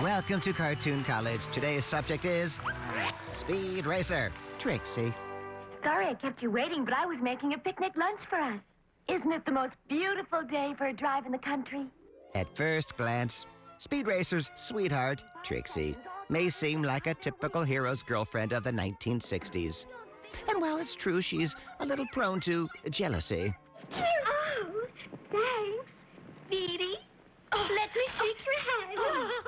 Welcome to Cartoon College. Today's subject is Speed Racer. Trixie. Sorry I kept you waiting, but I was making a picnic lunch for us. Isn't it the most beautiful day for a drive in the country? At first glance, Speed Racer's sweetheart, Trixie, may seem like a typical hero's girlfriend of the 1960s. And while it's true she's a little prone to jealousy. Oh, thanks, Speedy. Let me shake your hand.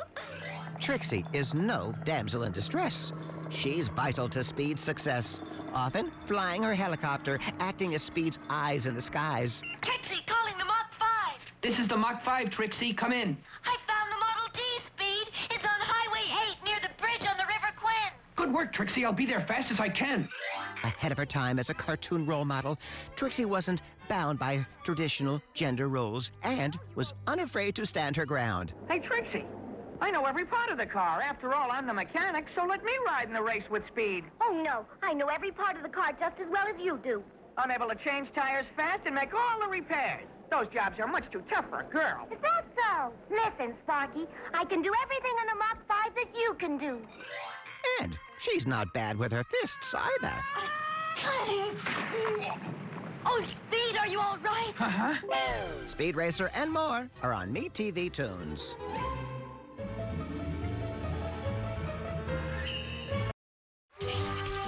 Trixie is no damsel in distress. She's vital to Speed's success, often flying her helicopter, acting as Speed's eyes in the skies. Trixie, calling the Mach 5. This is the Mach 5, Trixie. Come in. I found the Model T, Speed. It's on Highway 8 near the bridge on the River Quinn. Good work, Trixie. I'll be there fast as I can. Ahead of her time as a cartoon role model, Trixie wasn't bound by traditional gender roles and was unafraid to stand her ground. Hey, Trixie, I know every part of the car. After all, I'm the mechanic, so let me ride in the race with Speed. Oh, no. I know every part of the car just as well as you do. I'm able to change tires fast and make all the repairs. Those jobs are much too tough for a girl. Is that so? Listen, Sparky, I can do everything on the Mach 5 that you can do. And she's not bad with her fists either. Oh, Speed, are you all right? Uh-huh. Speed Racer and more are on MeTV Toons.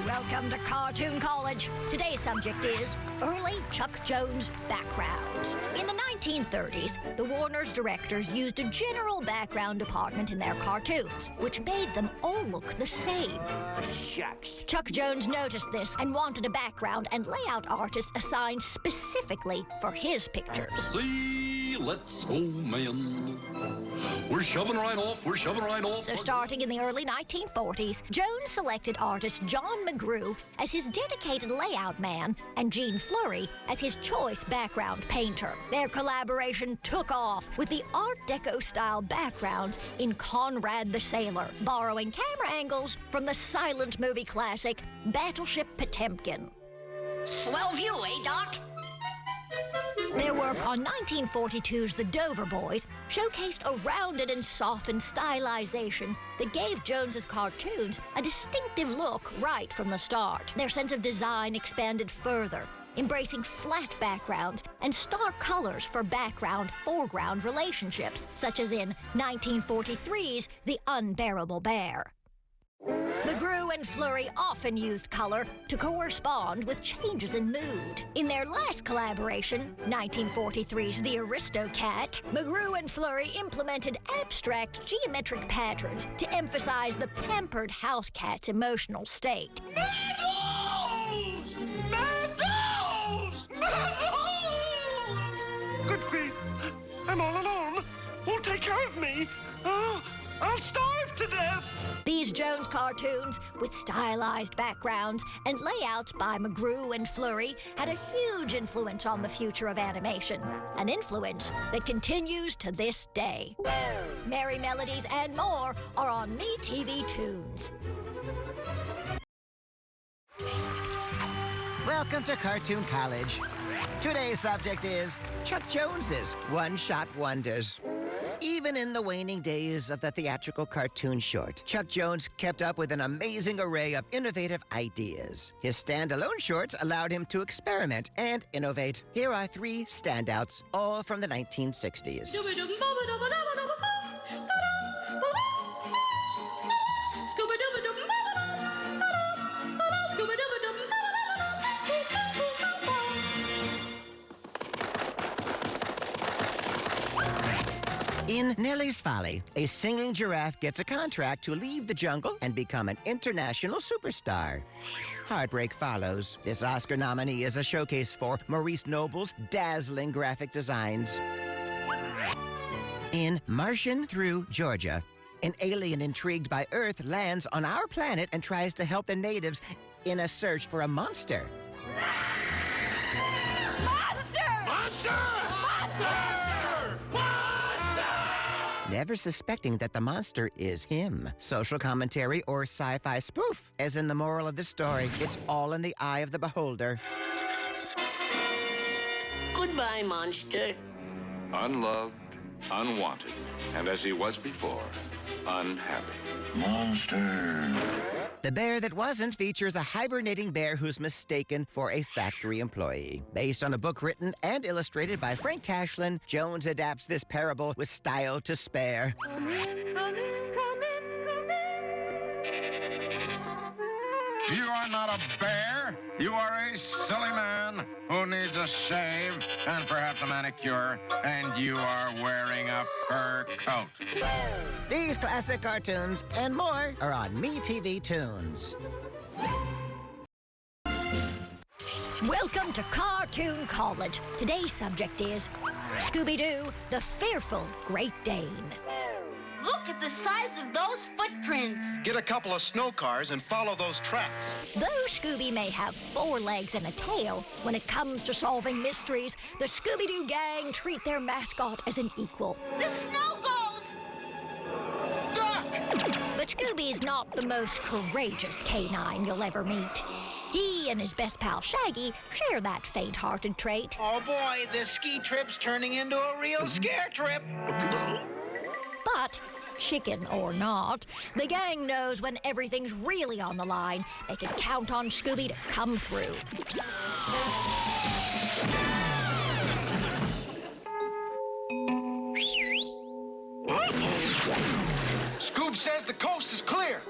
Welcome to Cartoon College. Today's subject is early Chuck Jones backgrounds. In the 1930s, the Warner's directors used a general background department in their cartoons, which made them all look the same. Shucks. Chuck Jones noticed this and wanted a background and layout artist assigned specifically for his pictures. See, let's go, man. We're shoving right off. We're shoving right off. So starting in the early 1940s, Jones selected artist John McGrew as his dedicated layout man and Gene Fleury as his choice background painter. Their collaboration took off with the Art Deco-style backgrounds in Conrad the Sailor, borrowing camera angles from the silent movie classic Battleship Potemkin. Swell view, eh, Doc? Their work on 1942's The Dover Boys showcased a rounded and softened stylization that gave Jones's cartoons a distinctive look right from the start. Their sense of design expanded further, embracing flat backgrounds and stark colors for background-foreground relationships, such as in 1943's The Unbearable Bear. McGrew and Fleury often used color to correspond with changes in mood. In their last collaboration, 1943's The Aristocat, McGrew and Fleury implemented abstract geometric patterns to emphasize the pampered house cat's emotional state. Meadows! Meadows! Meadows! Good grief. I'm all alone. Who'll take care of me? Oh, I'll starve to death. These Jones cartoons, with stylized backgrounds and layouts by McGrew and Fleury, had a huge influence on the future of animation, an influence that continues to this day. Merry Melodies and more are on MeTV Toons. Welcome to Cartoon College. Today's subject is Chuck Jones's one-shot wonders. Even in the waning days of the theatrical cartoon short, Chuck Jones kept up with an amazing array of innovative ideas. His standalone shorts allowed him to experiment and innovate. Here are 3 standouts, all from the 1960s. In Nelly's Folly, a singing giraffe gets a contract to leave the jungle and become an international superstar. Heartbreak follows. This Oscar nominee is a showcase for Maurice Noble's dazzling graphic designs. In Martian Through Georgia, an alien intrigued by Earth lands on our planet and tries to help the natives in a search for a monster. Monster! Monster! Monster! Never suspecting that the monster is him. Social commentary or sci-fi spoof. As in the moral of the story, it's all in the eye of the beholder. Goodbye, monster. Unloved, unwanted, and as he was before, unhappy. Monster. The Bear That Wasn't features a hibernating bear who's mistaken for a factory employee. Based on a book written and illustrated by Frank Tashlin, Jones adapts this parable with style to spare. Come in, come in, come in, come in. You are not a bear. You are a silly man who needs a shave and perhaps a manicure, and you are wearing a fur coat. These classic cartoons and more are on MeTV Toons. Welcome to Cartoon College. Today's subject is Scooby-Doo, the Fearful Great Dane. Look at the size of those footprints. Get a couple of snow cars and follow those tracks. Though Scooby may have 4 legs and a tail, when it comes to solving mysteries, the Scooby-Doo gang treat their mascot as an equal. The snow goes. Duck! But Scooby's not the most courageous canine you'll ever meet. He and his best pal Shaggy share that faint-hearted trait. Oh boy, this ski trip's turning into a real scare trip. But, chicken or not, the gang knows when everything's really on the line, they can count on Scooby to come through. Scoob says the coast is clear.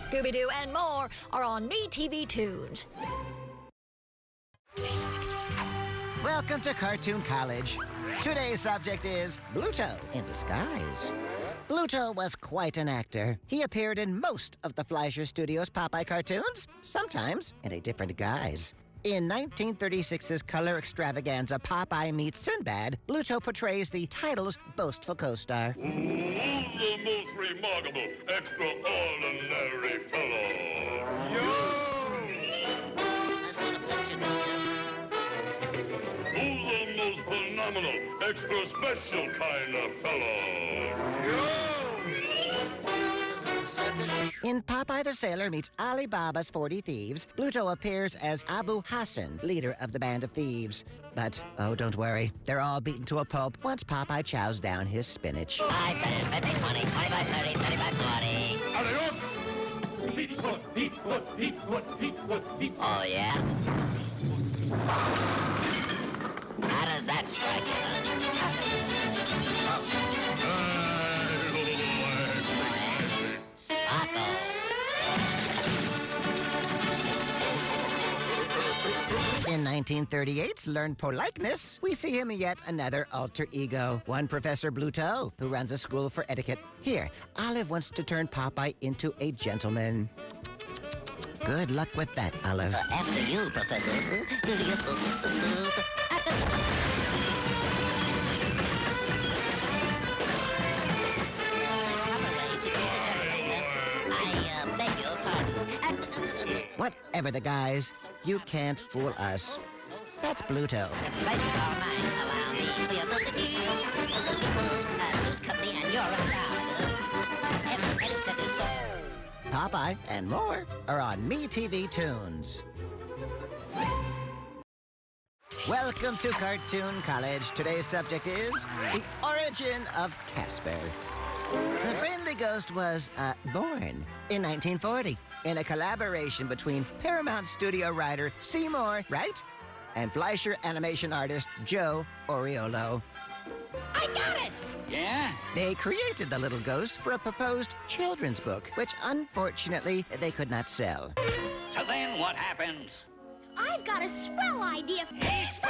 Scooby-Doo and more are on MeTV Toons. Welcome to Cartoon College. Today's subject is Bluto in disguise. Bluto was quite an actor. He appeared in most of the Fleischer Studios' Popeye cartoons, sometimes in a different guise. In 1936's color extravaganza Popeye Meets Sinbad, Bluto portrays the title's boastful co-star. The most remarkable, extraordinary fellow. Who's the most phenomenal, extra special kind of fellow? In Popeye the Sailor Meets Alibaba's 40 Thieves, Bluto appears as Abu Hassan, leader of the band of thieves. But, oh, don't worry, they're all beaten to a pulp once Popeye chows down his spinach. 5, 10, 15, 20, 25, 30, 35, 40. Oh, yeah? How does that strike you? Socko. In 1938's Learn Politeness, we see him in yet another alter ego, one Professor Bluto, who runs a school for etiquette. Here, Olive wants to turn Popeye into a gentleman. Good luck with that, Olive. After you, Professor. I beg your pardon. Whatever the guise, you can't fool us. That's Bluto. Allow me for your loose company and you're Popeye and more are on MeTV Toons. Welcome to Cartoon College. Today's subject is the origin of Casper. The friendly ghost was born in 1940 in a collaboration between Paramount studio writer Seymour, right? And Fleischer animation artist Joe Oriolo. I got it! Yeah? They created the little ghost for a proposed children's book, which unfortunately they could not sell. So then what happens? I've got a swell idea. He's for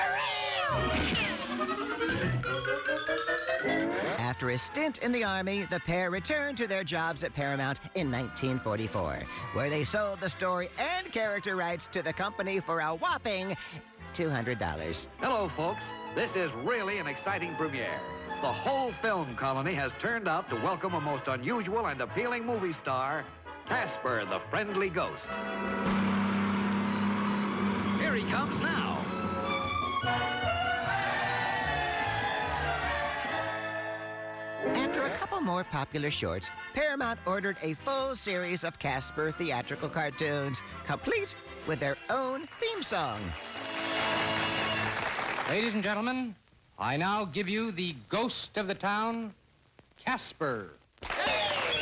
After a stint in the Army, the pair returned to their jobs at Paramount in 1944, where they sold the story and character rights to the company for a whopping $200. Hello, folks. This is really an exciting premiere. The whole film colony has turned out to welcome a most unusual and appealing movie star, Casper the Friendly Ghost. Here he comes now. After a couple more popular shorts, Paramount ordered a full series of Casper theatrical cartoons, complete with their own theme song. Ladies and gentlemen, I now give you the ghost of the town, Casper. Hey!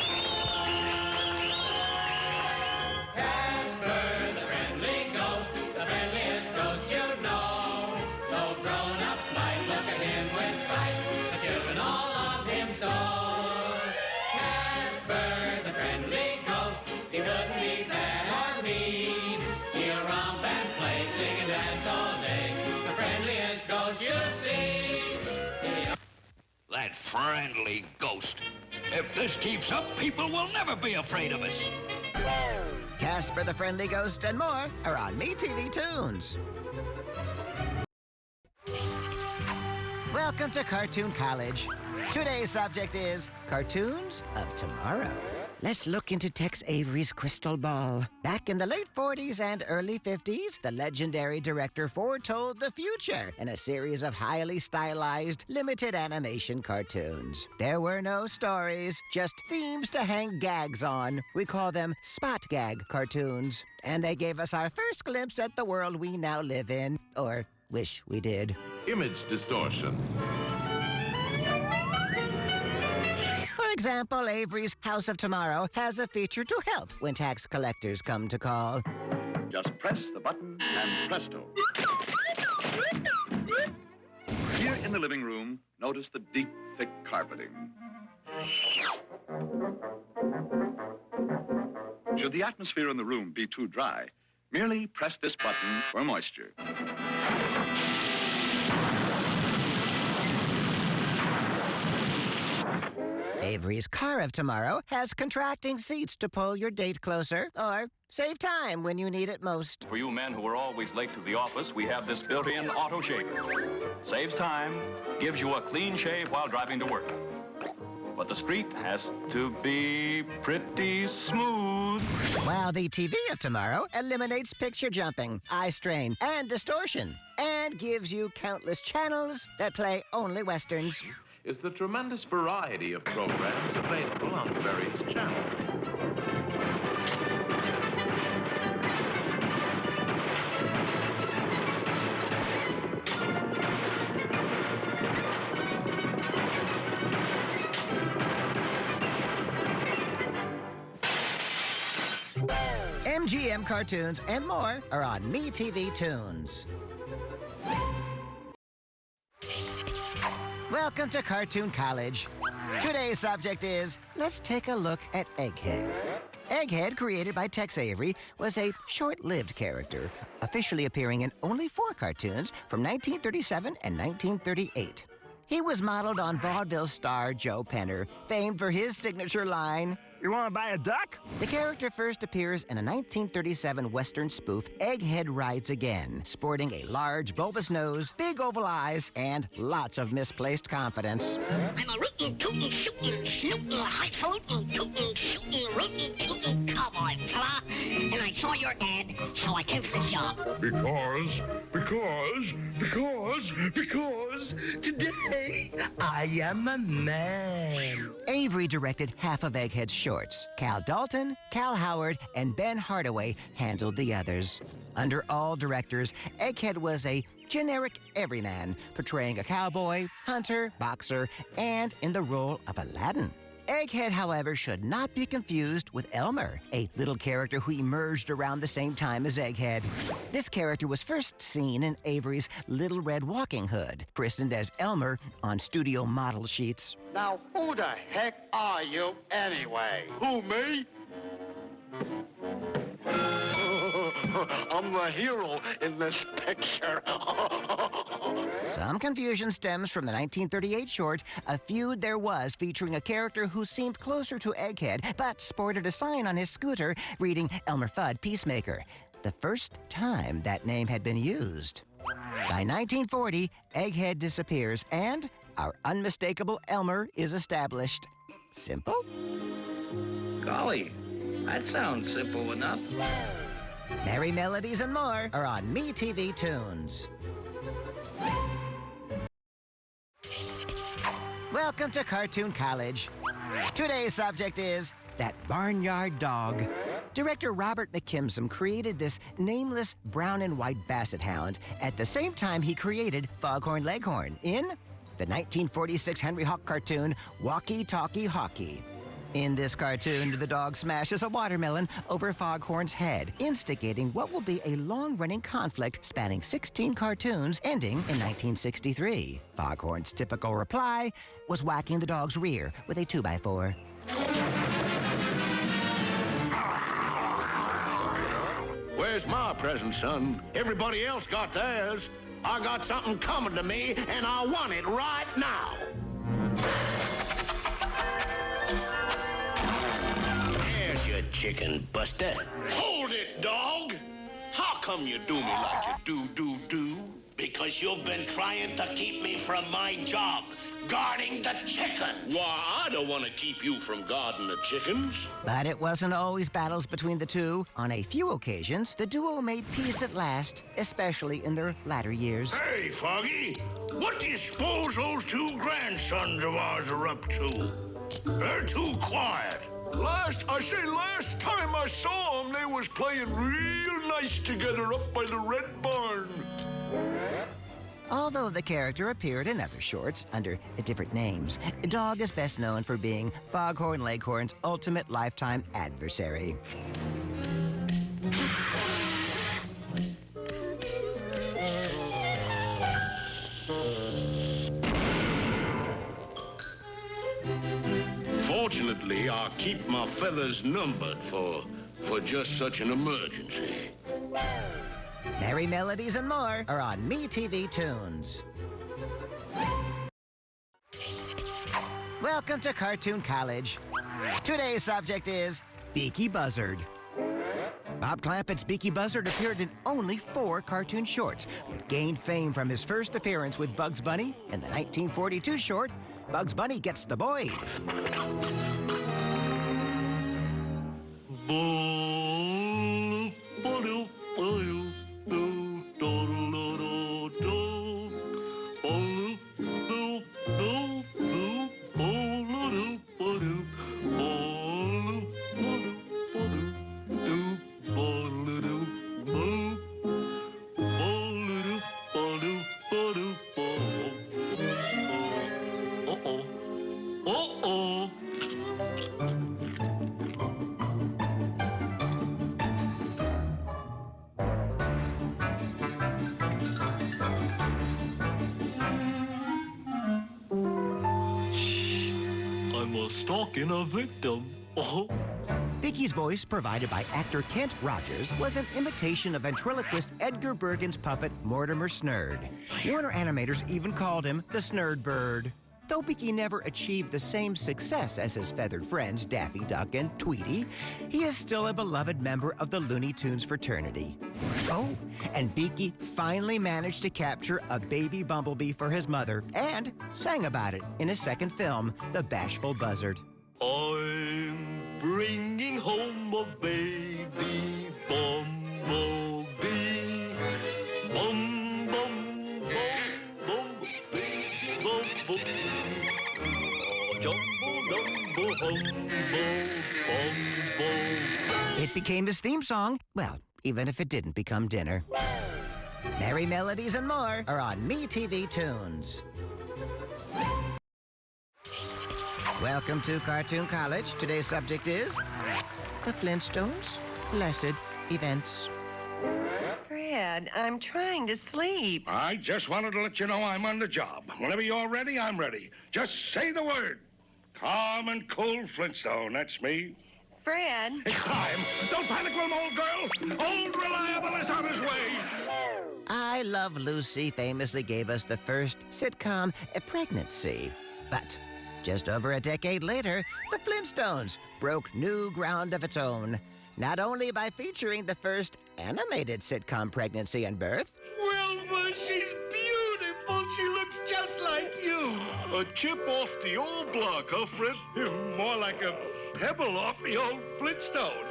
friendly ghost. If this keeps up, people will never be afraid of us. Casper the Friendly Ghost and more are on MeTV Toons. Welcome to Cartoon College. Today's subject is Cartoons of Tomorrow. Let's look into Tex Avery's crystal ball. Back in the late 40s and early 50s, the legendary director foretold the future in a series of highly stylized, limited animation cartoons. There were no stories, just themes to hang gags on. We call them spot gag cartoons. And they gave us our first glimpse at the world we now live in, or wish we did. Image distortion. For example, Avery's House of Tomorrow has a feature to help when tax collectors come to call. Just press the button and presto. Here in the living room, notice the deep, thick carpeting. Should the atmosphere in the room be too dry, merely press this button for moisture. Avery's Car of Tomorrow has contracting seats to pull your date closer or save time when you need it most. For you men who are always late to the office, we have this built-in auto shaver. Saves time, gives you a clean shave while driving to work. But the street has to be pretty smooth. While the TV of Tomorrow eliminates picture jumping, eye strain, and distortion, and gives you countless channels that play only Westerns. Is the tremendous variety of programs available on various channels. MGM cartoons and more are on MeTV Toons. Welcome to Cartoon College. Today's subject is, let's take a look at Egghead. Egghead, created by Tex Avery, was a short-lived character, officially appearing in only 4 cartoons from 1937 and 1938. He was modeled on vaudeville star Joe Penner, famed for his signature line, "You want to buy a duck?" The character first appears in a 1937 Western spoof, Egghead Rides Again, sporting a large bulbous nose, big oval eyes, and lots of misplaced confidence. I'm a rootin', tootin', shootin', snootin', highfalutin', tootin', shootin', rootin', tootin' cowboy fella, and I saw your ad, so I came for the job. Because today I am a man. Avery directed half of Egghead's shorts. Cal Dalton, Cal Howard, and Ben Hardaway handled the others. Under all directors, Egghead was a generic everyman, portraying a cowboy, hunter, boxer, and in the role of Aladdin. Egghead, however, should not be confused with Elmer, a little character who emerged around the same time as Egghead. This character was first seen in Avery's Little Red Walking Hood, christened as Elmer on studio model sheets. Now, who the heck are you anyway? Who, me? I'm the hero in this picture. Some confusion stems from the 1938 short, A Feud There Was, featuring a character who seemed closer to Egghead, but sported a sign on his scooter reading Elmer Fudd, Peacemaker, the first time that name had been used. By 1940, Egghead disappears, and our unmistakable Elmer is established. Simple? Golly, that sounds simple enough. Merry Melodies and more are on MeTV Toons. Welcome to Cartoon College. Today's subject is That Barnyard Dog. Director Robert McKimson created this nameless brown and white basset hound at the same time he created Foghorn Leghorn in the 1946 Henry Hawk cartoon Walkie Talkie Hawkie. In this cartoon, the dog smashes a watermelon over Foghorn's head, instigating what will be a long-running conflict spanning 16 cartoons, ending in 1963. Foghorn's typical reply was whacking the dog's rear with a 2x4. Where's my present, son? Everybody else got theirs. I got something coming to me, and I want it right now. chicken, Buster. Hold it, Dawg. How come you do me like you do? Because you've been trying to keep me from my job, guarding the chickens. Why, I don't want to keep you from guarding the chickens. But it wasn't always battles between the two. On a few occasions, the duo made peace at last, especially in their latter years. Hey, Foggy, what do you suppose those two grandsons of ours are up to? They're too quiet. Last time I saw them, they was playing real nice together up by the Red Barn. Although the character appeared in other shorts under different names, Dawg is best known for being Foghorn Leghorn's ultimate lifetime adversary. Fortunately, I keep my feathers numbered for just such an emergency. Merry Melodies and more are on MeTV Toons. Welcome to Cartoon College. Today's subject is Beaky Buzzard. Bob Clampett's Beaky Buzzard appeared in only 4 cartoon shorts, but gained fame from his first appearance with Bugs Bunny in the 1942 short, Bugs Bunny Gets the Boyd. Stalking a victim. Oh. Beaky's voice, provided by actor Kent Rogers, was an imitation of ventriloquist Edgar Bergen's puppet Mortimer Snurd. Warner Animators even called him the Snurd Bird. Though Beaky never achieved the same success as his feathered friends Daffy, Duck, and Tweety, he is still a beloved member of the Looney Tunes fraternity. Oh, and Beaky finally managed to capture a baby bumblebee for his mother and sang about it in his second film, The Bashful Buzzard. I'm bringing home a baby bumblebee. Bum, bum, bum, bumblebee, bumblebee. Jumbo, jumbo, humbo, bumble. It became his theme song, well, even if it didn't become dinner. Merry Melodies and more are on MeTV Toons. Welcome to Cartoon College. Today's subject is the Flintstones, blessed events. Fred, I'm trying to sleep. I just wanted to let you know I'm on the job. Whenever you're ready, I'm ready. Just say the word. Calm and cool Flintstone, that's me. Fred. It's time. Don't panic, room, old girl. Old Reliable is on his way. I Love Lucy famously gave us the first sitcom, Pregnancy. But just over a decade later, the Flintstones broke new ground of its own. Not only by featuring the first animated sitcom, Pregnancy and Birth. Wilma, she's beautiful. She looks just like you. A chip off the old block, huh, Fred? More like a pebble off the old Flintstone.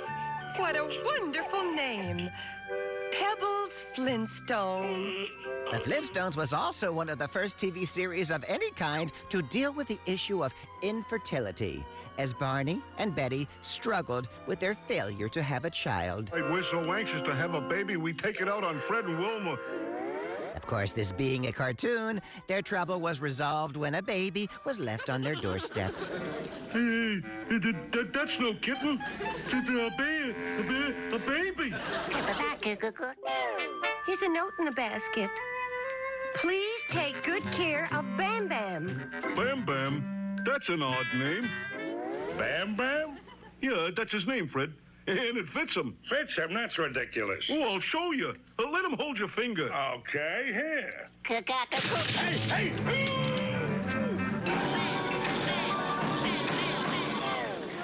What a wonderful name. Pebbles Flintstone. The Flintstones was also one of the first TV series of any kind to deal with the issue of infertility, as Barney and Betty struggled with their failure to have a child. We're so anxious to have a baby, we take it out on Fred and Wilma. Of course, this being a cartoon, their trouble was resolved when a baby was left on their doorstep. Hey, that's no kitten. A baby. Here's a note in the basket. Please take good care of Bam Bam. Bam Bam? That's an odd name. Bam Bam? Yeah, that's his name, Fred. And it fits him. Fits him? That's ridiculous. Oh, I'll show you. Let him hold your finger. Okay, here.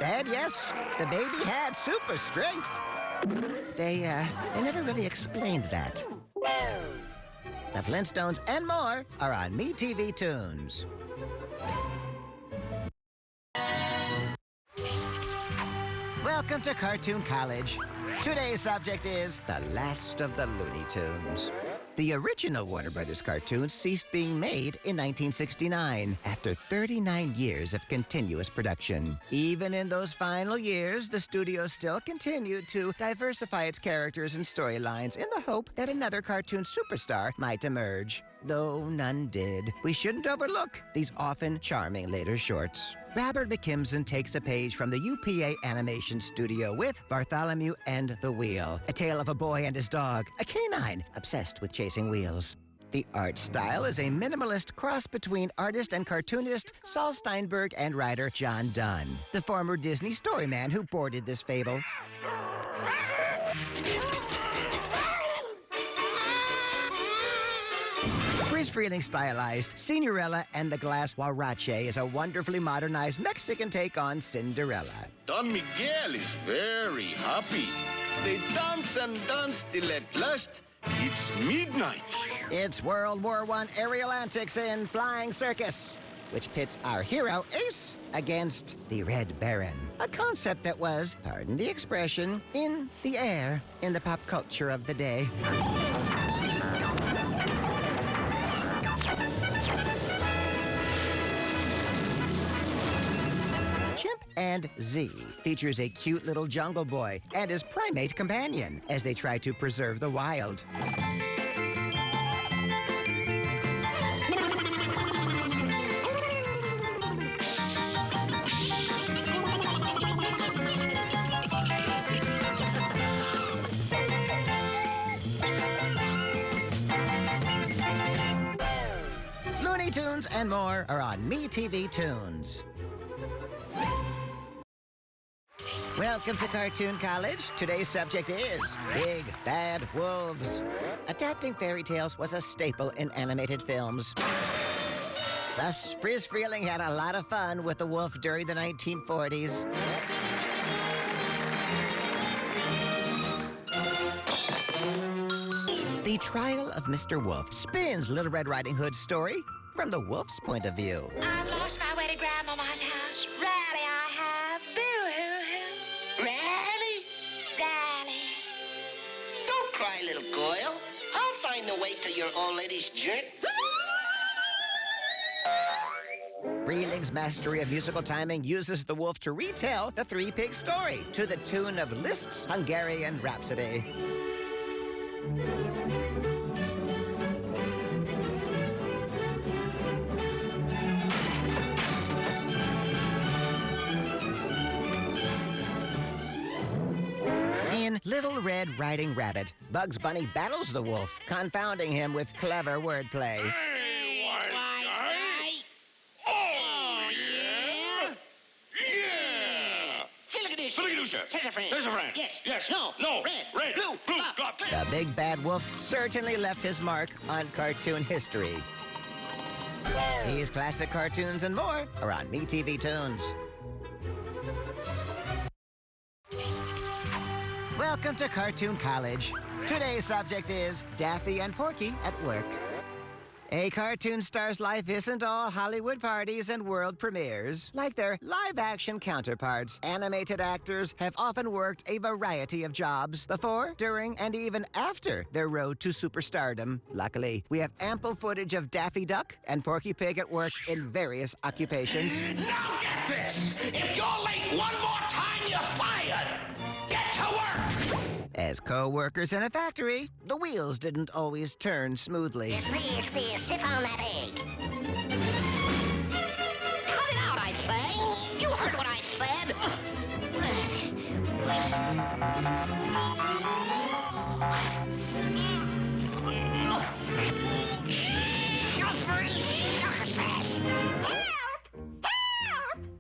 And yes, the baby had super strength. They never really explained that. The Flintstones and more are on MeTV Toons. Welcome to Cartoon College. Today's subject is the last of the Looney Tunes. The original Warner Brothers cartoons ceased being made in 1969 after 39 years of continuous production. Even in those final years, the studio still continued to diversify its characters and storylines in the hope that another cartoon superstar might emerge. Though none did, we shouldn't overlook these often charming later shorts. Robert McKimson takes a page from the UPA Animation Studio with Bartholomew and the Wheel, a tale of a boy and his dog, a canine obsessed with chasing wheels. The art style is a minimalist cross between artist and cartoonist Saul Steinberg and writer John Dunn, the former Disney storyman who boarded this fable. Chris Freeling stylized Signorella and the Glass Huarache is a wonderfully modernized Mexican take on Cinderella. Don Miguel is very happy. They dance and dance till at last it's midnight. It's World War I aerial antics in Flying Circus, which pits our hero Ace against the Red Baron, a concept that was, pardon the expression, in the air in the pop culture of the day. Chimp and Z features a cute little jungle boy and his primate companion as they try to preserve the wild. Looney Tunes and more are on MeTV Toons. Welcome to Cartoon College. Today's subject is Big Bad Wolves. Adapting fairy tales was a staple in animated films. Thus, Friz Freleng had a lot of fun with the wolf during the 1940s. The Trial of Mr. Wolf spins Little Red Riding Hood's story from the wolf's point of view. I've lost my way to Grandmama's house. Rally, I have. Boo-hoo-hoo. Rally? Rally. Don't cry, little girl. I'll find the way to your old lady's joint. Freleng's mastery of musical timing uses the wolf to retell the Three Pigs story to the tune of Liszt's Hungarian Rhapsody. In Little Red Riding Rabbit, Bugs Bunny battles the wolf, confounding him with clever wordplay. Hey, wise guy. Oh, yeah? Yeah. Philadelphia. Sassafras. Yes. Yes. No. Red. Blue. The Big Bad Wolf certainly left his mark on cartoon history. These classic cartoons and more are on MeTV Toons. Welcome to Cartoon College. Today's subject is Daffy and Porky at work. A cartoon star's life isn't all Hollywood parties and world premieres. Like their live-action counterparts, animated actors have often worked a variety of jobs before, during, and even after their road to superstardom. Luckily, we have ample footage of Daffy Duck and Porky Pig at work in various occupations. Now get this. If you're late one more time, you're fired. Get to work. As co-workers in a factory, the wheels didn't always turn smoothly. It's me. Sit on that egg. Cut it out, I say. You heard what I said.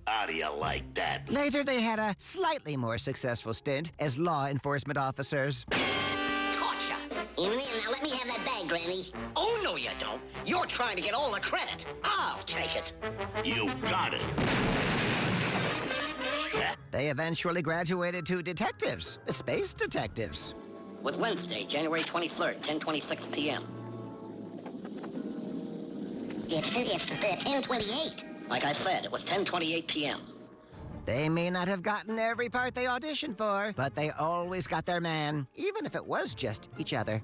How do you like that? Later, they had a slightly more successful stint as law enforcement officers. Torture. Now let me have that bag, Granny. Oh, no, you don't. You're trying to get all the credit. I'll take it. You got it. The They eventually graduated to detectives, space detectives. With Wednesday, January 23rd, 10:26 p.m. It's 10:28. Like I said, it was 10:28 p.m. They may not have gotten every part they auditioned for, but they always got their man, even if it was just each other.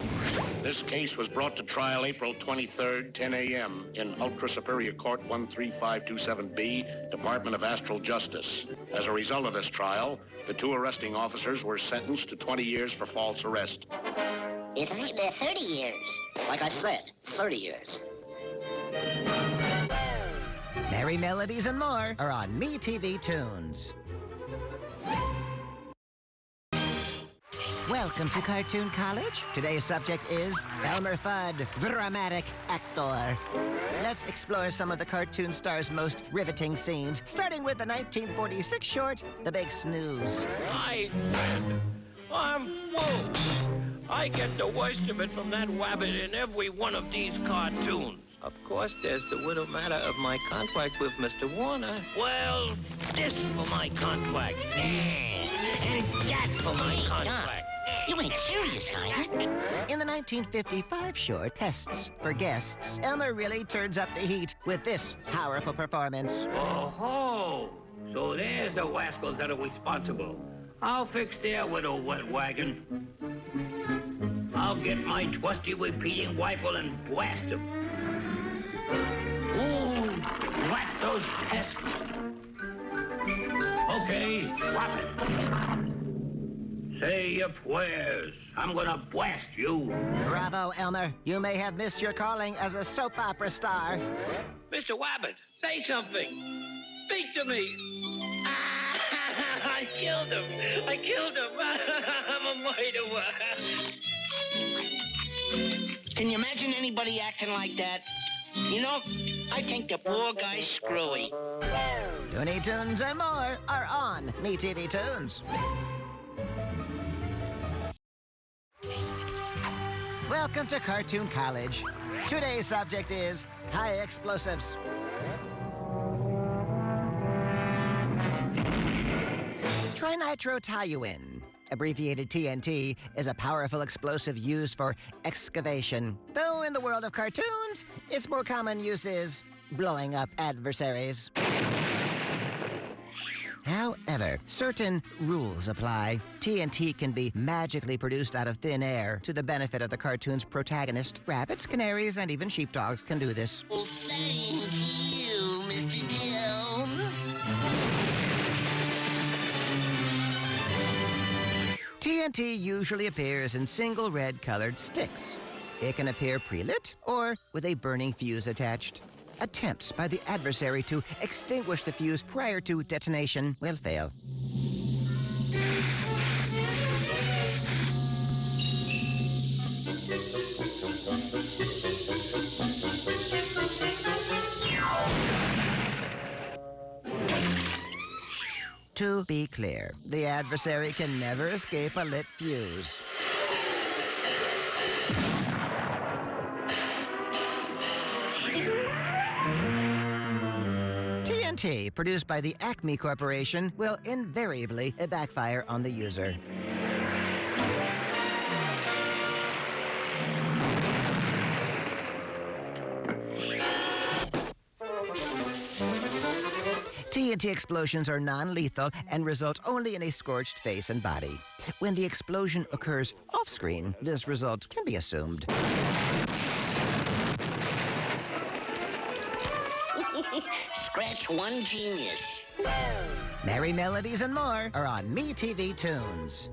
This case was brought to trial April 23rd, 10 a.m. in Ultra Superior Court 13527B, Department of Astral Justice. As a result of this trial, the two arresting officers were sentenced to 20 years for false arrest. It's 30 years. Like I said, 30 years. Merry Melodies and more are on MeTV Toons. Welcome to Cartoon College. Today's subject is Elmer Fudd, dramatic actor. Let's explore some of the cartoon star's most riveting scenes, starting with the 1946 short, The Big Snooze. I win. I'm full. I get the worst of it from that wabbit in every one of these cartoons. Of course, there's the little matter of my contract with Mr. Warner. Well, this for my contract. And that for my contract. You ain't serious, are you? In the 1955 short, Tests for Guests, Elmer really turns up the heat with this powerful performance. Oh-ho! So there's the rascals that are responsible. I'll fix their little wet wagon. I'll get my trusty repeating rifle and blast them. Ooh, whack those pests. Okay, drop it. Say your prayers. I'm gonna blast you. Bravo, Elmer. You may have missed your calling as a soap opera star. Mr. Wabbit, say something. Speak to me. I killed him. I killed him. I'm a murderer. Can you imagine anybody acting like that? You know, I think the poor guy's screwy. Looney Tunes and more are on MeTV Toons. Welcome to Cartoon College. Today's subject is high explosives. Trinitrotoluene, abbreviated TNT, is a powerful explosive used for excavation. Though in the world of cartoons, its more common use is blowing up adversaries. However, certain rules apply. TNT can be magically produced out of thin air to the benefit of the cartoon's protagonist. Rabbits, canaries, and even sheepdogs can do this. Well, thank you, Mr. Jones. TNT usually appears in single red-colored sticks. It can appear pre-lit or with a burning fuse attached. Attempts by the adversary to extinguish the fuse prior to detonation will fail. To be clear, the adversary can never escape a lit fuse. TNT, produced by the Acme Corporation, will invariably backfire on the user. TNT explosions are non-lethal and result only in a scorched face and body. When the explosion occurs off-screen, this result can be assumed. Scratch one genius. Merry Melodies and more are on MeTV Toons.